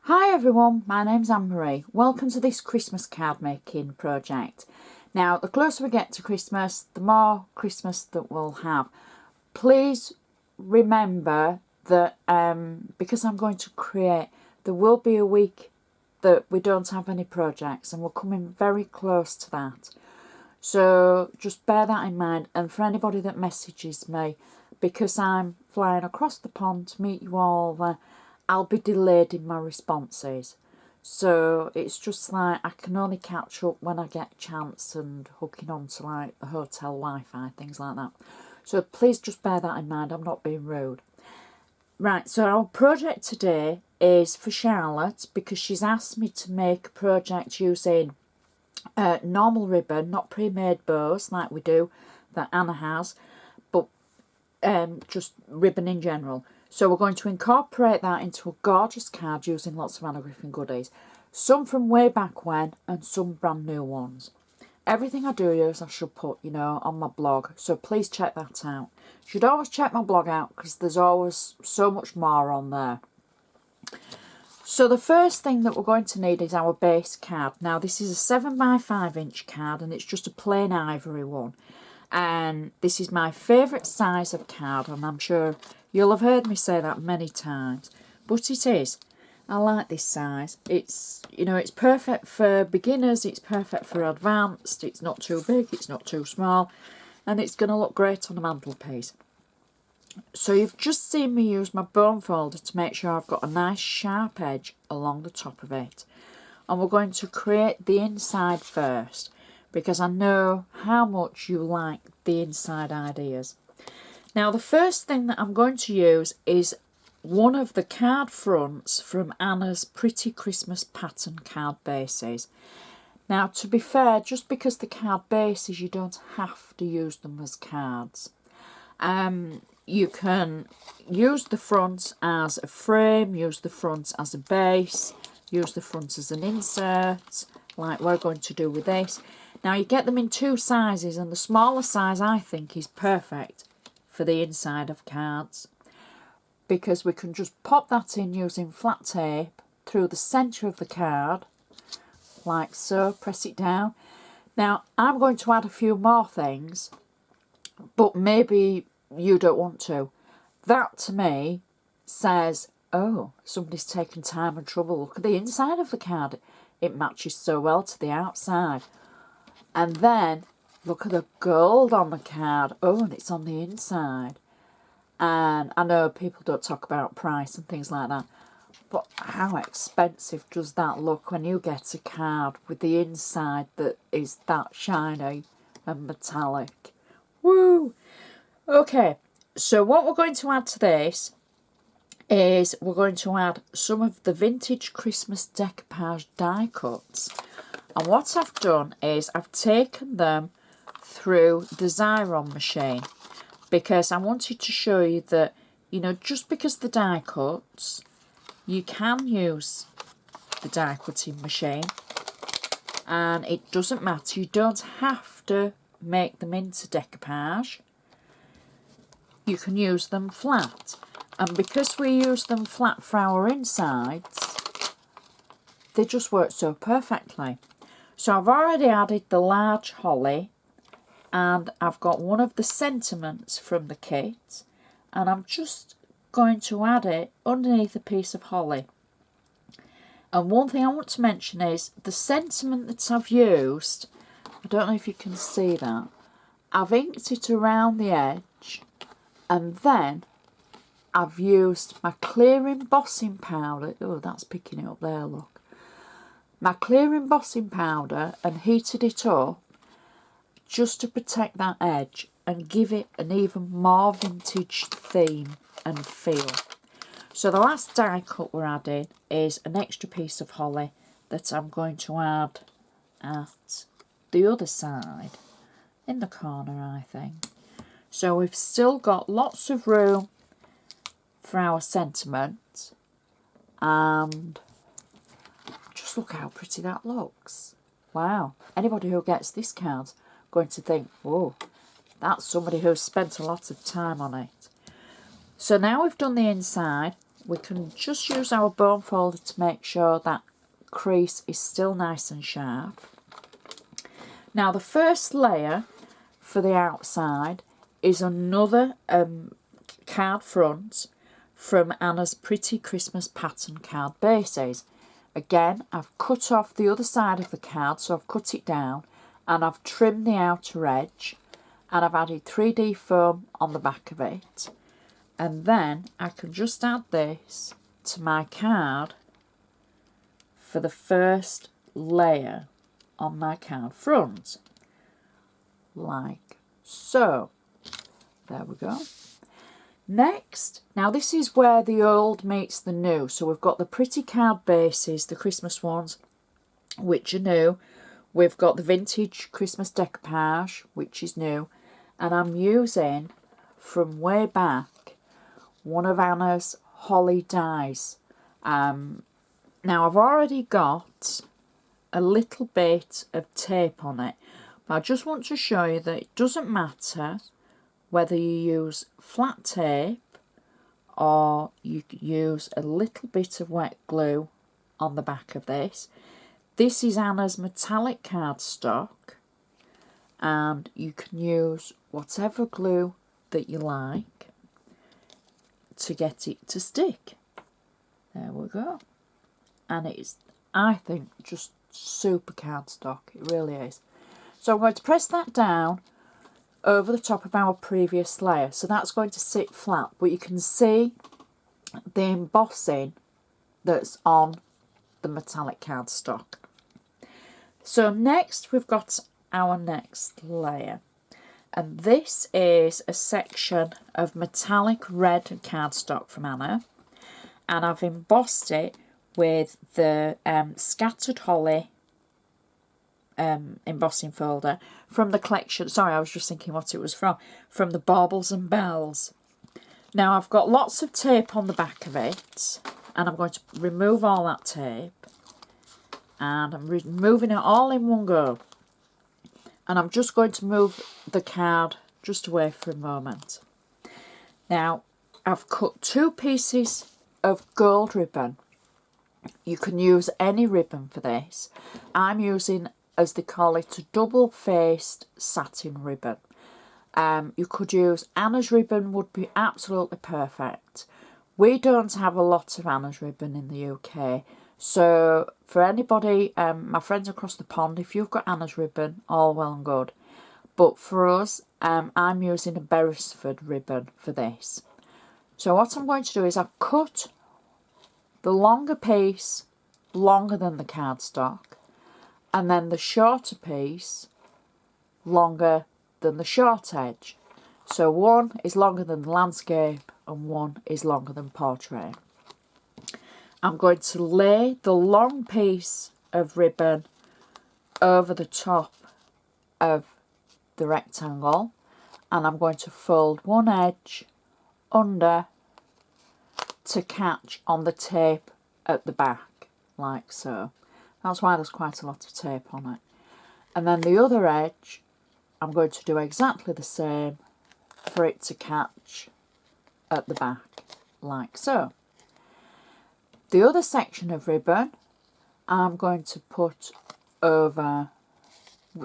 Hi everyone, my name's Anne-Marie. Welcome to this Christmas card making project. Now, the closer we get to Christmas, the more Christmas that we'll have. Please remember that because I'm going to create, there will be a week that we don't have any projects and we're coming very close to that. So just bear that in mind, and for anybody that messages me, because I'm flying across the pond to meet you all, I'll be delayed in my responses. So it's just like I can only catch up when I get a chance and hooking on to like the hotel Wi-Fi, things like that. So please just bear that in mind, I'm not being rude. Right, so our project today is for Charlotte because she's asked me to make a project using normal ribbon, not pre-made bows like we do, that Anna has, but just ribbon in general. So we're going to incorporate that into a gorgeous card using lots of Anna Griffin goodies. Some from way back when and some brand new ones. Everything I do use I should put, on my blog. So please check that out. You should always check my blog out because there's always so much more on there. So the first thing that we're going to need is our base card. Now this is a 7x5" card and it's just a plain ivory one. And this is my favourite size of card, and I'm sure you'll have heard me say that many times, but it is. I like this size. It's, it's perfect for beginners, it's perfect for advanced, it's not too big, it's not too small, and it's going to look great on a mantelpiece. So you've just seen me use my bone folder to make sure I've got a nice sharp edge along the top of it. And we're going to create the inside first, because I know how much you like the inside ideas. Now the first thing that I'm going to use is one of the card fronts from Anna's Pretty Christmas Pattern card bases. Now to be fair, just because the card bases, you don't have to use them as cards. You can use the front as a frame, use the front as a base, use the front as an insert, like we're going to do with this. Now you get them in two sizes, and the smaller size I think is perfect for the inside of cards, because we can just pop that in using flat tape through the centre of the card, like so, press it down. Now I'm going to add a few more things, but maybe you don't want to. That to me says, oh, somebody's taken time and trouble. Look at the inside of the card. It matches so well to the outside. And then look at the gold on the card. Oh, and it's on the inside. And I know people don't talk about price and things like that, but how expensive does that look when you get a card with the inside that is that shiny and metallic? Woo! Okay, so what we're going to add to this is we're going to add some of the vintage Christmas decoupage die cuts. And what I've done is I've taken them through the Xyron machine, because I wanted to show you that, just because the die cuts, you can use the die cutting machine and it doesn't matter. You don't have to make them into decoupage. You can use them flat, and because we use them flat for our insides, they just work so perfectly. So I've already added the large holly, and I've got one of the sentiments from the kit, and I'm just going to add it underneath a piece of holly. And one thing I want to mention is the sentiment that I've used, I don't know if you can see that, I've inked it around the edge, and then I've used my clear embossing powder. Oh, that's picking it up there, look. My clear embossing powder, and heated it up just to protect that edge and give it an even more vintage theme and feel. So the last die cut we're adding is an extra piece of holly that I'm going to add at the other side, in the corner I think. So we've still got lots of room for our sentiment, and just look how pretty that looks. Wow, anybody who gets this card's going to think, whoa, that's somebody who's spent a lot of time on it. So now we've done the inside, we can just use our bone folder to make sure that crease is still nice and sharp. Now the first layer for the outside is another card front from Anna's Pretty Christmas Pattern Card Bases. Again, I've cut off the other side of the card, so I've cut it down and I've trimmed the outer edge and I've added 3D foam on the back of it. And then I can just add this to my card for the first layer on my card front, like so. There we go. Next, now this is where the old meets the new. So we've got the pretty card bases, the Christmas ones, which are new. We've got the vintage Christmas decoupage, which is new. And I'm using, from way back, one of Anna's holly dies. Now I've already got a little bit of tape on it, but I just want to show you that it doesn't matter whether you use flat tape or you use a little bit of wet glue on the back of this. This is Anna's metallic cardstock, and you can use whatever glue that you like to get it to stick. There we go. And it's, I think, just super cardstock. It really is. So I'm going to press that down over the top of our previous layer. So that's going to sit flat, but you can see the embossing that's on the metallic cardstock. So next we've got our next layer. And this is a section of metallic red cardstock from Anna. And I've embossed it with the Scattered Holly embossing folder from the collection. Sorry, I was just thinking what it was from the Baubles and Bells. Now I've got lots of tape on the back of it, and I'm going to remove all that tape, and I'm removing it all in one go. And I'm just going to move the card just away for a moment. Now I've cut 2 pieces of gold ribbon. You can use any ribbon for this. I'm using, as they call it, a double-faced satin ribbon. You could use Anna's ribbon, would be absolutely perfect. We don't have a lot of Anna's ribbon in the UK, so for anybody, my friends across the pond, if you've got Anna's ribbon, all well and good. But for us, I'm using a Beresford ribbon for this. So what I'm going to do is I've cut the longer piece longer than the cardstock, and then the shorter piece longer than the short edge. So one is longer than the landscape and one is longer than portrait. I'm going to lay the long piece of ribbon over the top of the rectangle, and I'm going to fold one edge under to catch on the tape at the back, like so. That's why there's quite a lot of tape on it. And then the other edge, I'm going to do exactly the same for it to catch at the back, like so. The other section of ribbon, I'm going to put over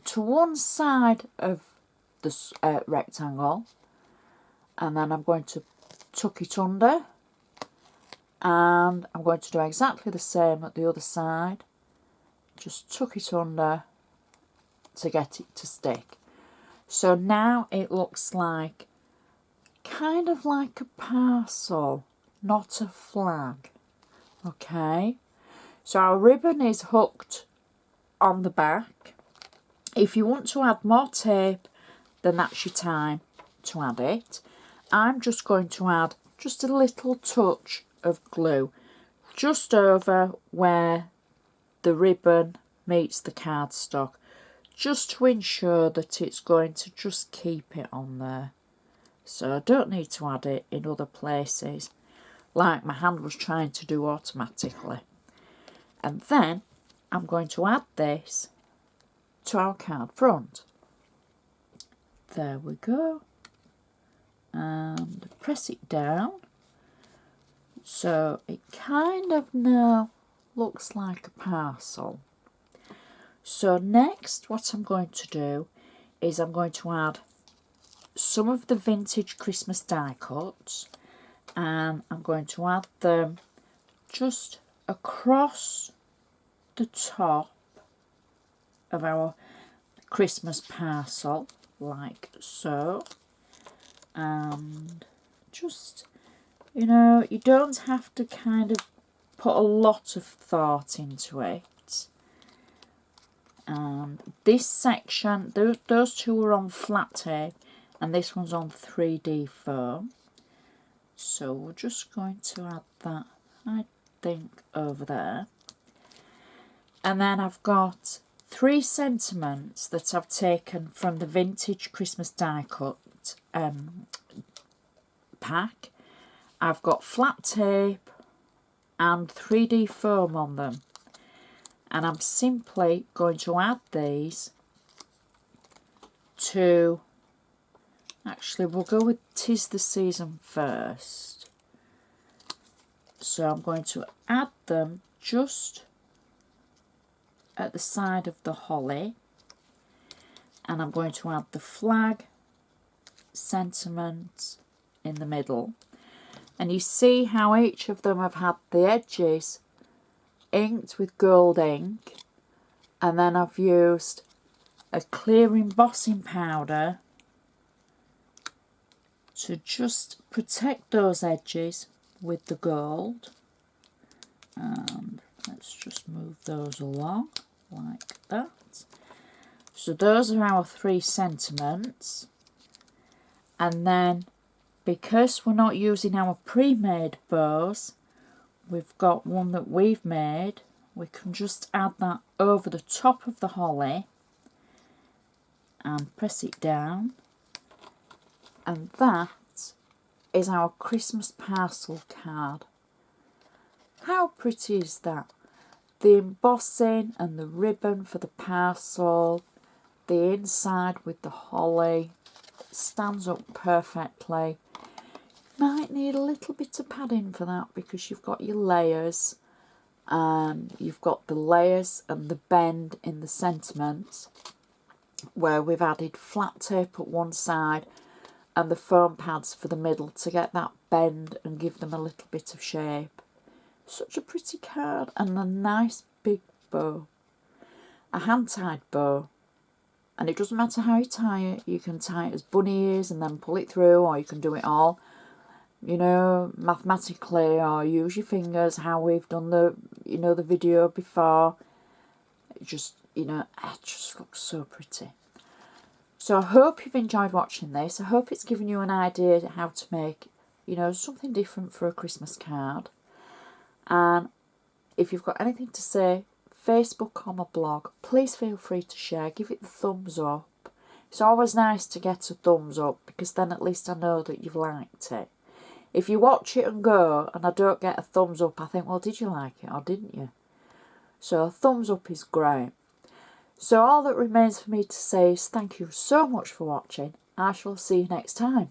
to one side of the rectangle, and then I'm going to tuck it under, and I'm going to do exactly the same at the other side. Just tuck it under to get it to stick. So now it looks like, kind of like a parcel, not a flag. Okay, so our ribbon is hooked on the back. If you want to add more tape, then that's your time to add it. I'm just going to add just a little touch of glue just over where the ribbon meets the cardstock, just to ensure that it's going to just keep it on there. So I don't need to add it in other places like my hand was trying to do automatically. And then I'm going to add this to our card front. There we go. And press it down. So it kind of now looks like a parcel. So next what I'm going to do is I'm going to add some of the vintage Christmas die cuts, and I'm going to add them just across the top of our Christmas parcel, like so. And just, you know, you don't have to kind of put a lot of thought into it. And this section, those two are on flat tape and this one's on 3D foam. So we're just going to add that, I think, over there. And then I've got 3 sentiments that I've taken from the vintage Christmas die cut pack. I've got flat tape and 3D foam on them. And I'm simply going to add these to, actually we'll go with 'Tis the Season first. So I'm going to add them just at the side of the holly, and I'm going to add the flag sentiment in the middle. And you see how each of them have had the edges inked with gold ink, and then I've used a clear embossing powder to just protect those edges with the gold. And let's just move those along like that. So those are our 3 sentiments. And then, because we're not using our pre-made bows, we've got one that we've made. We can just add that over the top of the holly and press it down. And that is our Christmas parcel card. How pretty is that? The embossing and the ribbon for the parcel, the inside with the holly, stands up perfectly. Might need a little bit of padding for that because you've got your layers, and you've got the layers and the bend in the sentiments where we've added flat tape at one side and the foam pads for the middle to get that bend and give them a little bit of shape. Such a pretty card, and a nice big bow, a hand-tied bow. And it doesn't matter how you tie it. You can tie it as bunny ears and then pull it through, or you can do it all, you know, mathematically, or use your fingers, how we've done the, you know, the video before. It just, you know, it just looks so pretty. So I hope you've enjoyed watching this. I hope it's given you an idea how to make, you know, something different for a Christmas card. And if you've got anything to say, Facebook or my blog, please feel free to share. Give it the thumbs up. It's always nice to get a thumbs up because then at least I know that you've liked it. If you watch it and go and I don't get a thumbs up, I think, well, did you like it or didn't you? So a thumbs up is great. So all that remains for me to say is thank you so much for watching. I shall see you next time.